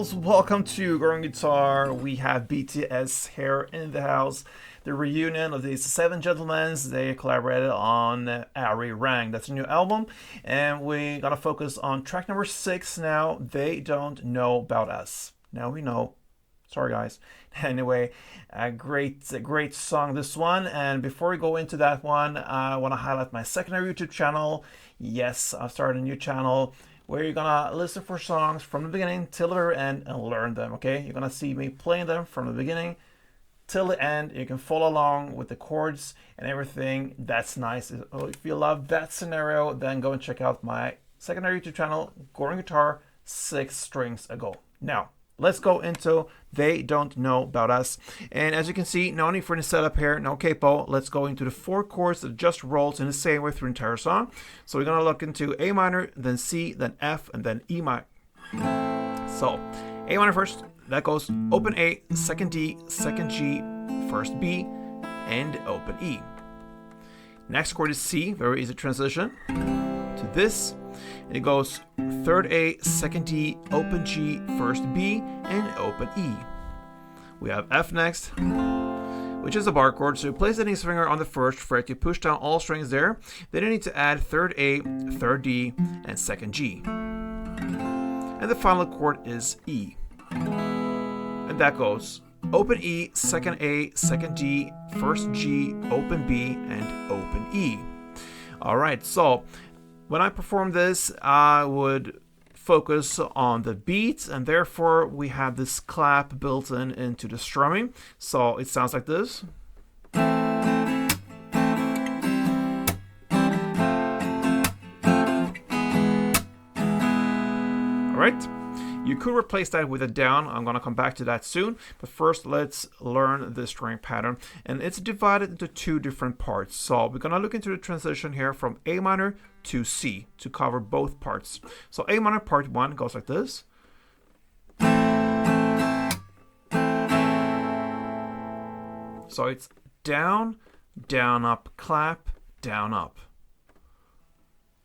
girls, welcome to Growing Guitar. We have BTS here in the house. The reunion of these seven gentlemen. They collaborated on Ari Rang. That's a new album. And we're gonna focus on track number 6 now. They Don't Know About Us. Now we know. Sorry guys. Anyway, a great song this one. And before we go into that one, I want to highlight my secondary YouTube channel. Yes, I've started a new channel where you're gonna listen for songs from the beginning till the very end and learn them, okay? You're gonna see me playing them from the beginning till the end. You can follow along with the chords and everything. That's nice. If you love that scenario, then go and check out my secondary YouTube channel, Growing Guitar 6 Strings Ago. Now, let's go into They Don't Know About Us. And as you can see, no need for any setup here, no capo. Let's go into the 4 chords that just rolls in the same way through the entire song. So we're gonna look into A minor, then C, then F, and then E minor. So A minor first, that goes open A, second D, second G, first B, and open E. Next chord is C, very easy transition to this. It goes third A, second D, open G, first B, and open E. We have F next, which is a bar chord. So you place the index finger on the first fret, you push down all strings there. Then you need to add third A, third D, and second G. And the final chord is E. And that goes open E, second A, second D, first G, open B, and open E. Alright, so when I perform this, I would focus on the beats, and therefore we have this clap built into the strumming. So it sounds like this. Alright, you could replace that with a down. I'm going to come back to that soon. But first, let's learn the string pattern. And it's divided into 2 different parts. So we're going to look into the transition here from A minor to C to cover both parts. So A minor part 1 goes like this. So it's down, down, up, clap, down, up.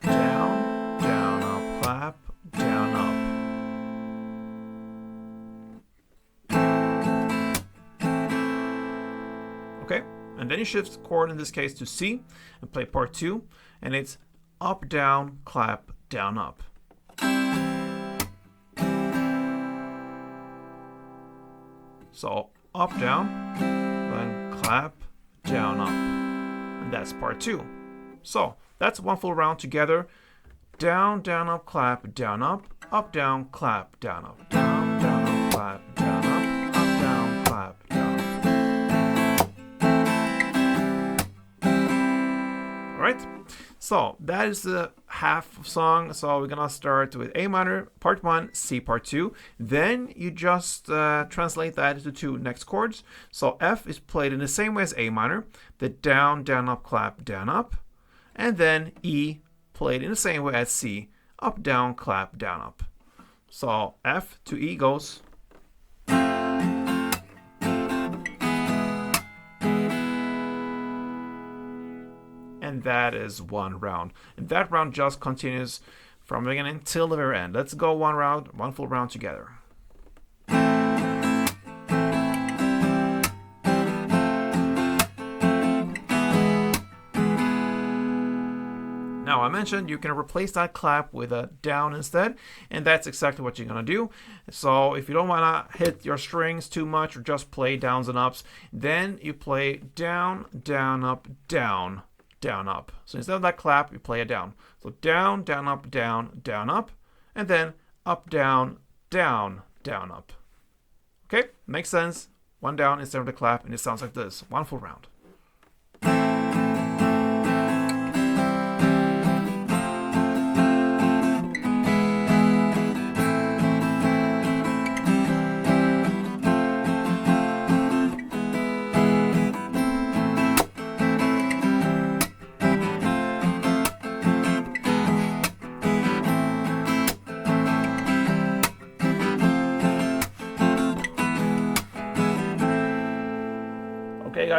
Down, down, up, clap, down, up. Okay, and then you shift the chord, in this case to C, and play part 2, and it's up, down, clap, down, up. So up, down, then clap, down, up. And that's part 2. So that's one full round together. Down, down, up, clap, down, up, down, clap, down, up. Down, down, up, clap, down, up, down, clap, down, up. Alright, so that is the half of song. So we're gonna start with A minor, part 1, C, part 2. Then you just translate that into 2 next chords. So F is played in the same way as A minor, the down, down, up, clap, down, up. And then E played in the same way as C, up, down, clap, down, up. So F to E goes. And that is one round. And that round just continues from the beginning till the very end. Let's go one full round together. Now, I mentioned you can replace that clap with a down instead, and that's exactly what you're gonna do. So if you don't wanna hit your strings too much or just play downs and ups, then you play down, down, up, down, down, up. So instead of that clap, you play a down. So down, down, up, down, down, up, and then up, down, down, down, up. Okay, makes sense. One down instead of the clap, and it sounds like this. One full round.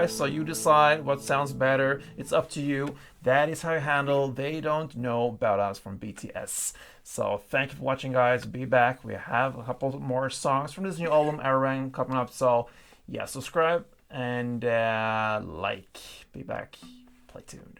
guys, so you decide what sounds better. It's up to you. That is how you handle They Don't Know About Us from BTS. So thank you for watching, guys. Be back. We have a couple more songs from this new album, Arang, coming up. So yeah, subscribe and like. Be back. Play tuned.